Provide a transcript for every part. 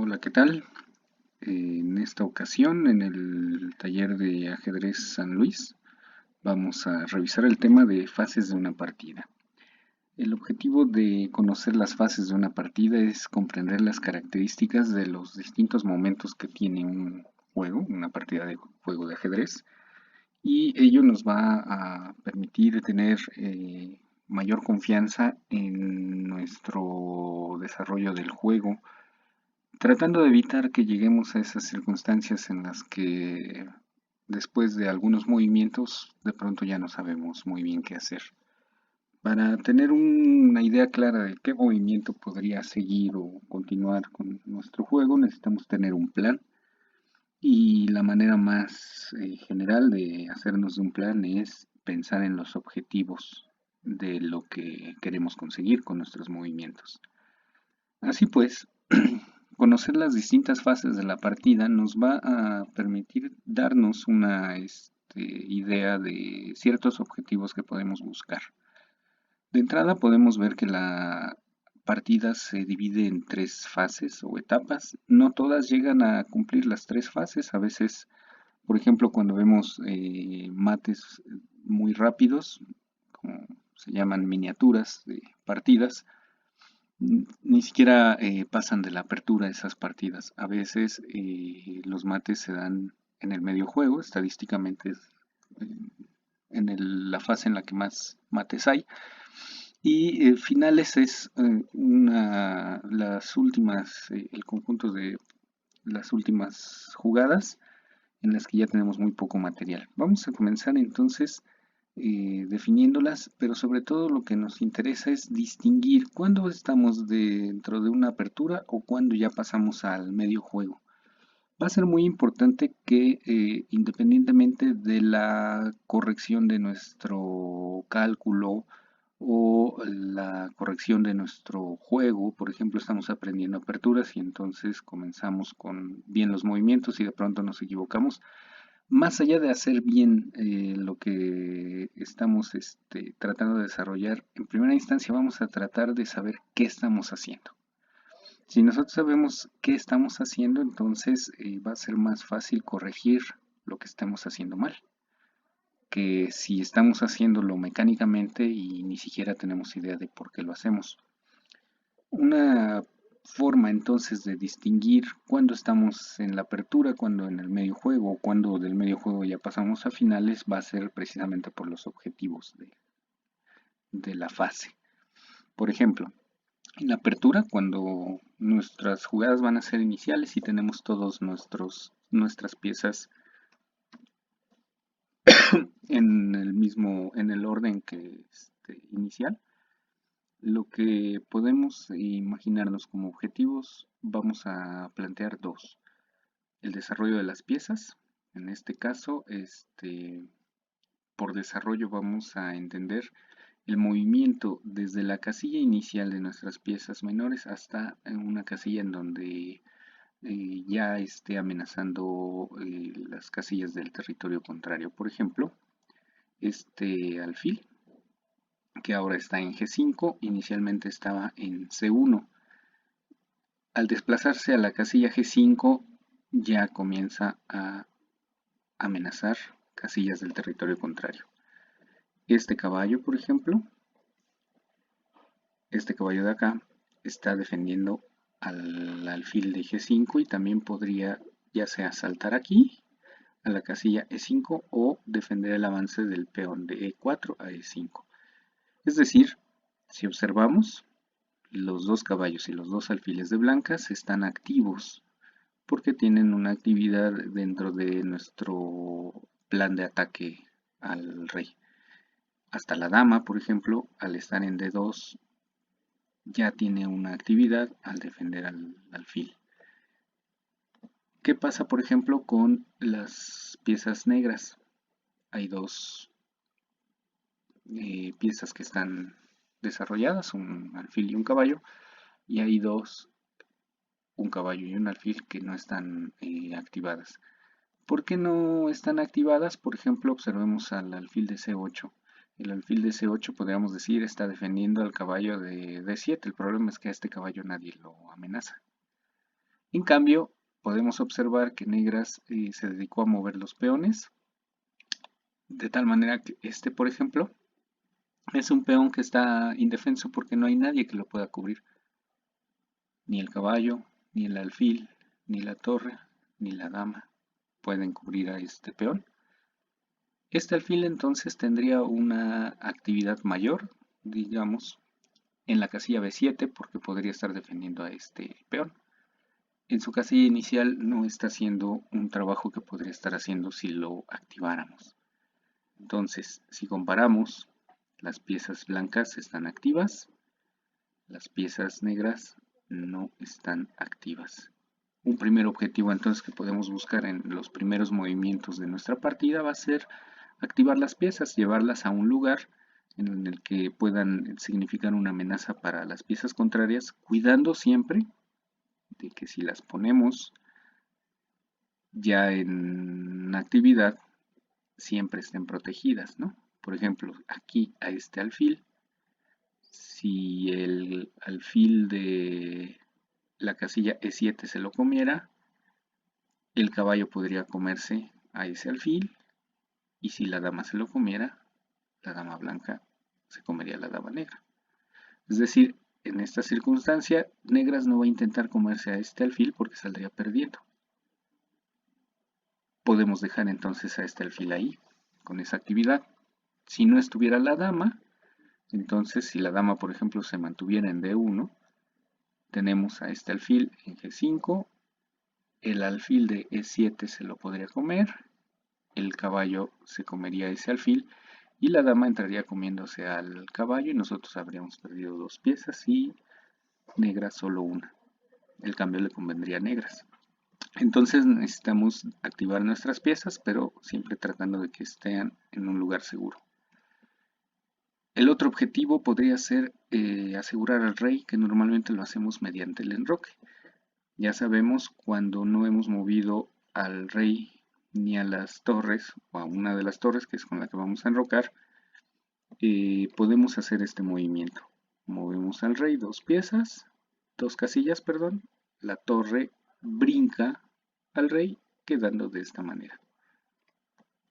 Hola, ¿qué tal? En esta ocasión, en el taller de ajedrez San Luis, vamos a revisar el tema de fases de una partida. El objetivo de conocer las fases de una partida es comprender las características de los distintos momentos que tiene un juego, una partida de juego de ajedrez, y ello nos va a permitir tener mayor confianza en nuestro desarrollo del juego, tratando de evitar que lleguemos a esas circunstancias en las que después de algunos movimientos de pronto ya no sabemos muy bien qué hacer. Para tener una idea clara de qué movimiento podría seguir o continuar con nuestro juego, necesitamos tener un plan, y la manera más general de hacernos de un plan es pensar en los objetivos de lo que queremos conseguir con nuestros movimientos. Así pues, conocer las distintas fases de la partida nos va a permitir darnos una idea de ciertos objetivos que podemos buscar. De entrada podemos ver que la partida se divide en tres fases o etapas. No todas llegan a cumplir las tres fases. A veces, por ejemplo, cuando vemos mates muy rápidos, como se llaman miniaturas de partidas, ni siquiera pasan de la apertura de esas partidas. A veces los mates se dan en el medio juego, estadísticamente es en la fase en la que más mates hay. Y finales es las últimas, el conjunto de las últimas jugadas en las que ya tenemos muy poco material. Vamos a comenzar entonces definiéndolas, pero sobre todo lo que nos interesa es distinguir cuándo estamos dentro de una apertura o cuándo ya pasamos al medio juego. Va a ser muy importante que independientemente de la corrección de nuestro cálculo o la corrección de nuestro juego, por ejemplo, estamos aprendiendo aperturas y entonces comenzamos con bien los movimientos y de pronto nos equivocamos. Más allá de hacer bien lo que estamos tratando de desarrollar, en primera instancia vamos a tratar de saber qué estamos haciendo. Si nosotros sabemos qué estamos haciendo, entonces va a ser más fácil corregir lo que estemos haciendo mal, que si estamos haciéndolo mecánicamente y ni siquiera tenemos idea de por qué lo hacemos. Una forma entonces de distinguir cuándo estamos en la apertura, cuándo en el medio juego, o cuándo del medio juego ya pasamos a finales, va a ser precisamente por los objetivos de la fase. Por ejemplo, en la apertura, cuando nuestras jugadas van a ser iniciales y tenemos todos nuestras piezas en el orden que inicial, lo que podemos imaginarnos como objetivos, vamos a plantear dos: el desarrollo de las piezas. En este caso, por desarrollo vamos a entender el movimiento desde la casilla inicial de nuestras piezas menores hasta una casilla en donde ya esté amenazando las casillas del territorio contrario. Por ejemplo, este alfil, que ahora está en G5, inicialmente estaba en C1. Al desplazarse a la casilla G5, ya comienza a amenazar casillas del territorio contrario. Este caballo, por ejemplo, este caballo de acá, está defendiendo al alfil de G5 y también podría ya sea saltar aquí a la casilla E5 o defender el avance del peón de E4 a E5. Es decir, si observamos, los dos caballos y los dos alfiles de blancas están activos porque tienen una actividad dentro de nuestro plan de ataque al rey. Hasta la dama, por ejemplo, al estar en D2, ya tiene una actividad al defender al alfil. ¿Qué pasa, por ejemplo, con las piezas negras? Hay dos piezas que están desarrolladas, un alfil y un caballo, y hay dos, un caballo y un alfil, que no están activadas. ¿Por qué no están activadas? Por ejemplo, observemos al alfil de C8. El alfil de C8, podríamos decir, está defendiendo al caballo de D7. El problema es que a este caballo nadie lo amenaza. En cambio, podemos observar que negras se dedicó a mover los peones, de tal manera que este, por ejemplo, es un peón que está indefenso porque no hay nadie que lo pueda cubrir. Ni el caballo, ni el alfil, ni la torre, ni la dama pueden cubrir a este peón. Este alfil entonces tendría una actividad mayor, digamos, en la casilla B7 porque podría estar defendiendo a este peón. En su casilla inicial no está haciendo un trabajo que podría estar haciendo si lo activáramos. Entonces, si comparamos, las piezas blancas están activas, las piezas negras no están activas. Un primer objetivo entonces que podemos buscar en los primeros movimientos de nuestra partida va a ser activar las piezas, llevarlas a un lugar en el que puedan significar una amenaza para las piezas contrarias, cuidando siempre de que si las ponemos ya en actividad, siempre estén protegidas, ¿no? Por ejemplo, aquí a este alfil, si el alfil de la casilla E7 se lo comiera, el caballo podría comerse a ese alfil, y si la dama se lo comiera, la dama blanca se comería a la dama negra. Es decir, en esta circunstancia, negras no va a intentar comerse a este alfil porque saldría perdiendo. Podemos dejar entonces a este alfil ahí, con esa actividad. Si no estuviera la dama, entonces si la dama, por ejemplo, se mantuviera en D1, tenemos a este alfil en G5, el alfil de E7 se lo podría comer, el caballo se comería ese alfil, y la dama entraría comiéndose al caballo y nosotros habríamos perdido dos piezas y negras solo una. El cambio le convendría a negras. Entonces necesitamos activar nuestras piezas, pero siempre tratando de que estén en un lugar seguro. El otro objetivo podría ser asegurar al rey, que normalmente lo hacemos mediante el enroque. Ya sabemos cuando no hemos movido al rey ni a las torres, o a una de las torres, que es con la que vamos a enrocar, podemos hacer este movimiento. Movemos al rey dos piezas, dos casillas, perdón, la torre brinca al rey quedando de esta manera.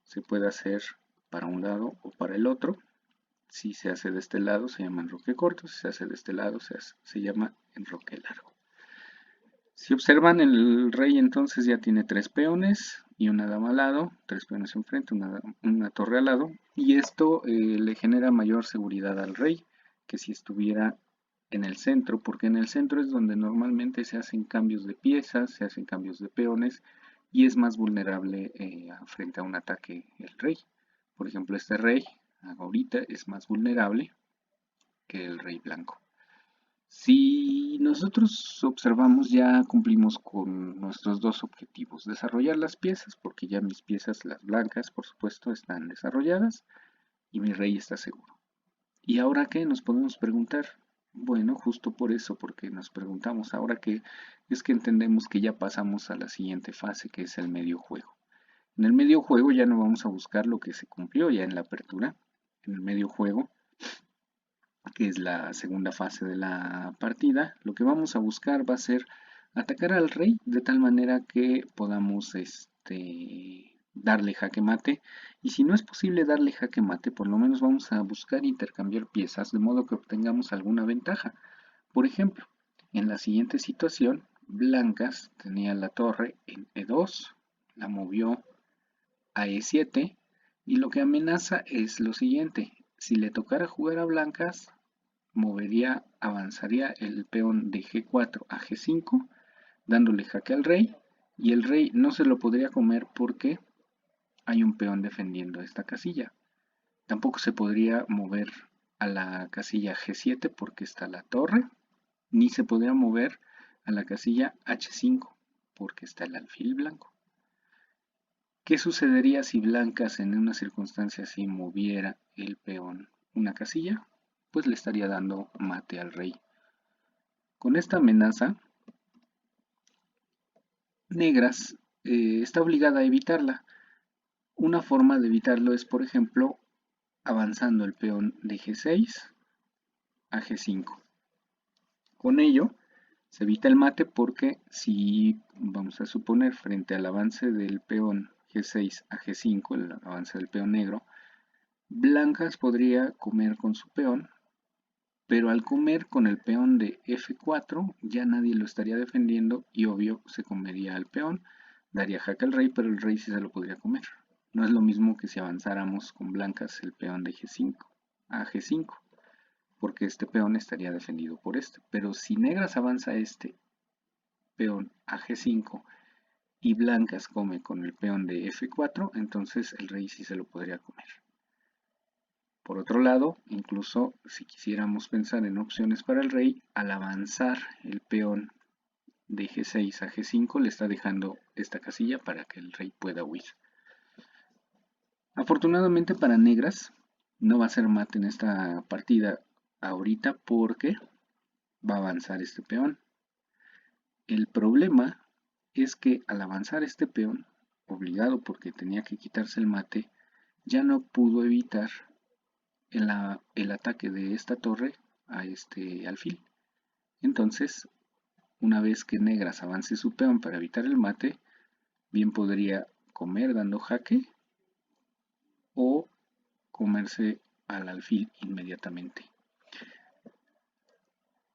Se puede hacer para un lado o para el otro. Si se hace de este lado se llama enroque corto, si se hace de este lado se llama enroque largo. Si observan, el rey entonces ya tiene tres peones y una dama al lado, tres peones enfrente, una torre al lado, y esto le genera mayor seguridad al rey que si estuviera en el centro, porque en el centro es donde normalmente se hacen cambios de piezas, se hacen cambios de peones y es más vulnerable frente a un ataque el rey. Por ejemplo, este rey ahorita es más vulnerable que el rey blanco. Si nosotros observamos, ya cumplimos con nuestros dos objetivos: desarrollar las piezas, porque ya mis piezas, las blancas, por supuesto, están desarrolladas y mi rey está seguro. ¿Y ahora qué? Nos podemos preguntar. Bueno, justo por eso, porque nos preguntamos ahora qué, es que entendemos que ya pasamos a la siguiente fase, que es el medio juego. En el medio juego ya no vamos a buscar lo que se cumplió ya en la apertura. En el medio juego, que es la segunda fase de la partida, lo que vamos a buscar va a ser atacar al rey de tal manera que podamos darle jaque mate, y si no es posible darle jaque mate, por lo menos vamos a buscar intercambiar piezas de modo que obtengamos alguna ventaja. Por ejemplo, en la siguiente situación, blancas tenía la torre en E2, la movió a E7, y lo que amenaza es lo siguiente: si le tocara jugar a blancas, avanzaría el peón de G4 a G5, dándole jaque al rey, y el rey no se lo podría comer porque hay un peón defendiendo esta casilla. Tampoco se podría mover a la casilla G7 porque está la torre, ni se podría mover a la casilla H5 porque está el alfil blanco. ¿Qué sucedería si blancas en una circunstancia así moviera el peón una casilla? Pues le estaría dando mate al rey. Con esta amenaza, negras está obligada a evitarla. Una forma de evitarlo es, por ejemplo, avanzando el peón de G6 a G5. Con ello, Se evita el mate porque si vamos a suponer frente al avance del peón G6 a G5, el avance del peón negro, blancas podría comer con su peón, pero al comer con el peón de F4 ya nadie lo estaría defendiendo y obvio se comería al peón, daría jaque al rey, pero el rey sí se lo podría comer. No es lo mismo que si avanzáramos con blancas el peón de G5 a G5, porque este peón estaría defendido por este. Pero si negras avanza este peón a G5 y blancas come con el peón de F4, entonces el rey sí se lo podría comer. Por otro lado, incluso si quisiéramos pensar en opciones para el rey, al avanzar el peón de G6 a G5 le está dejando esta casilla para que el rey pueda huir. Afortunadamente para negras no va a ser mate en esta partida ahorita porque va a avanzar este peón. El problema es que al avanzar este peón, obligado porque tenía que quitarse el mate, ya no pudo evitar el ataque de esta torre a este alfil. Entonces, una vez que negras avance su peón para evitar el mate, bien podría comer dando jaque o comerse al alfil inmediatamente.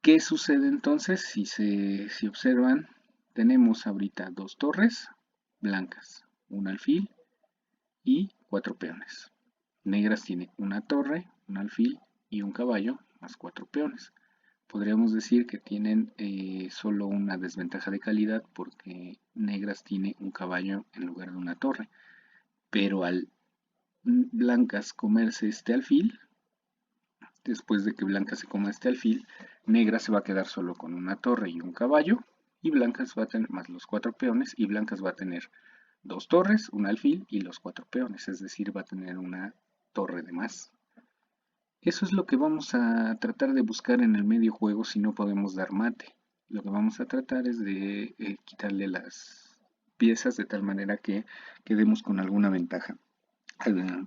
¿Qué sucede entonces? Si observan, tenemos ahorita dos torres blancas, un alfil y cuatro peones. Negras tiene una torre, un alfil y un caballo, más cuatro peones. Podríamos decir que tienen solo una desventaja de calidad porque negras tiene un caballo en lugar de una torre. Pero al blancas comerse este alfil, después de que blancas se coma este alfil, negra se va a quedar solo con una torre y un caballo, y blancas va a tener más los cuatro peones, y blancas va a tener dos torres, un alfil y los cuatro peones, es decir, va a tener una torre de más. Eso es lo que vamos a tratar de buscar en el medio juego si no podemos dar mate. Lo que vamos a tratar es de quitarle las piezas de tal manera que quedemos con alguna ventaja.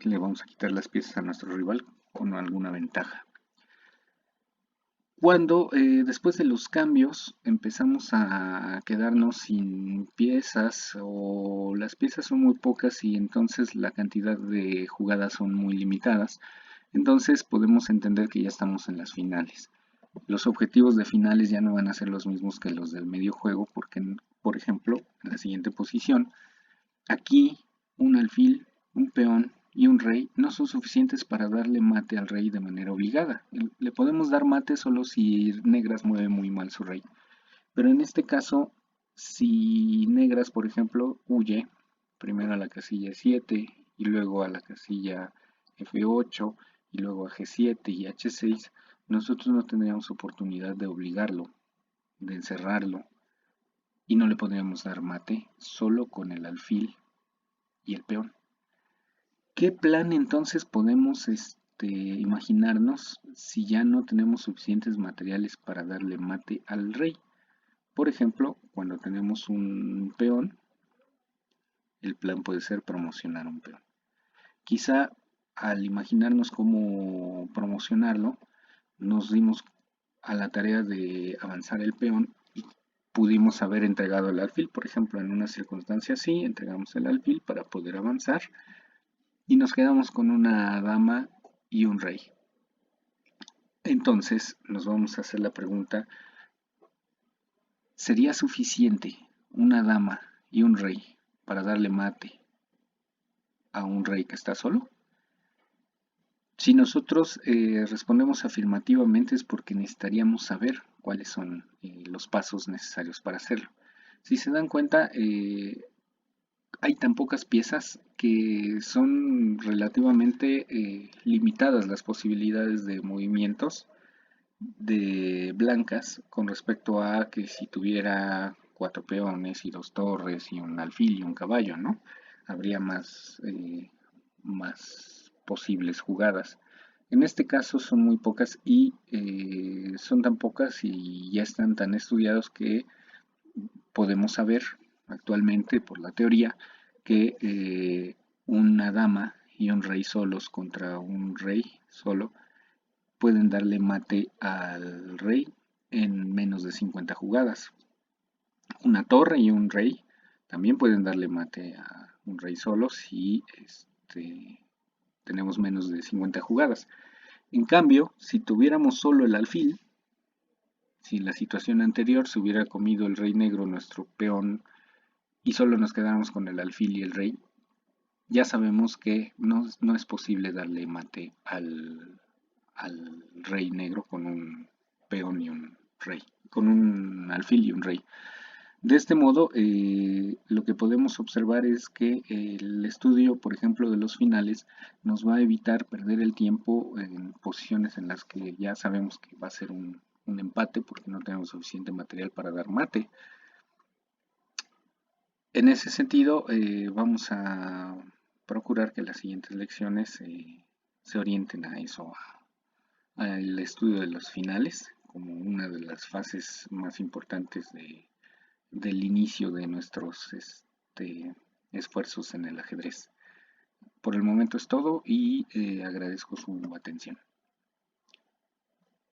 Le vamos a quitar las piezas a nuestro rival con alguna ventaja. Cuando después de los cambios empezamos a quedarnos sin piezas o las piezas son muy pocas y entonces la cantidad de jugadas son muy limitadas, entonces podemos entender que ya estamos en las finales. Los objetivos de finales ya no van a ser los mismos que los del medio juego porque, por ejemplo, en la siguiente posición, aquí un alfil, un peón y un rey no son suficientes para darle mate al rey de manera obligada. Le podemos dar mate solo si negras mueve muy mal su rey. Pero en este caso, si negras, por ejemplo, huye primero a la casilla 7 y luego a la casilla F8 y luego a G7 y H6, nosotros no tendríamos oportunidad de obligarlo, de encerrarlo, y no le podríamos dar mate solo con el alfil y el peón. ¿Qué plan entonces podemos imaginarnos si ya no tenemos suficientes materiales para darle mate al rey? Por ejemplo, cuando tenemos un peón, el plan puede ser promocionar un peón. Quizá al imaginarnos cómo promocionarlo, nos dimos a la tarea de avanzar el peón y pudimos haber entregado el alfil. Por ejemplo, en una circunstancia así, entregamos el alfil para poder avanzar y nos quedamos con una dama y un rey. Entonces nos vamos a hacer la pregunta, ¿sería suficiente una dama y un rey para darle mate a un rey que está solo? Si nosotros respondemos afirmativamente es porque necesitaríamos saber cuáles son los pasos necesarios para hacerlo. Si se dan cuenta, hay tan pocas piezas que son relativamente limitadas las posibilidades de movimientos de blancas con respecto a que si tuviera cuatro peones y dos torres y un alfil y un caballo, ¿no? Habría más posibles jugadas. En este caso son muy pocas y son tan pocas y ya están tan estudiados que podemos saber actualmente por la teoría que una dama y un rey solos contra un rey solo pueden darle mate al rey en menos de 50 jugadas. Una torre y un rey también pueden darle mate a un rey solo si tenemos menos de 50 jugadas. En cambio, si tuviéramos solo el alfil, si en la situación anterior se hubiera comido el rey negro nuestro peón y solo nos quedáramos con el alfil y el rey, ya sabemos que no es posible darle mate al rey negro con un peón y un rey, con un alfil y un rey. De este modo, lo que podemos observar es que el estudio, por ejemplo, de los finales, nos va a evitar perder el tiempo en posiciones en las que ya sabemos que va a ser un empate porque no tenemos suficiente material para dar mate. En ese sentido, vamos a procurar que las siguientes lecciones se orienten a eso, al estudio de los finales, como una de las fases más importantes del inicio de nuestros esfuerzos en el ajedrez. Por el momento es todo y agradezco su atención.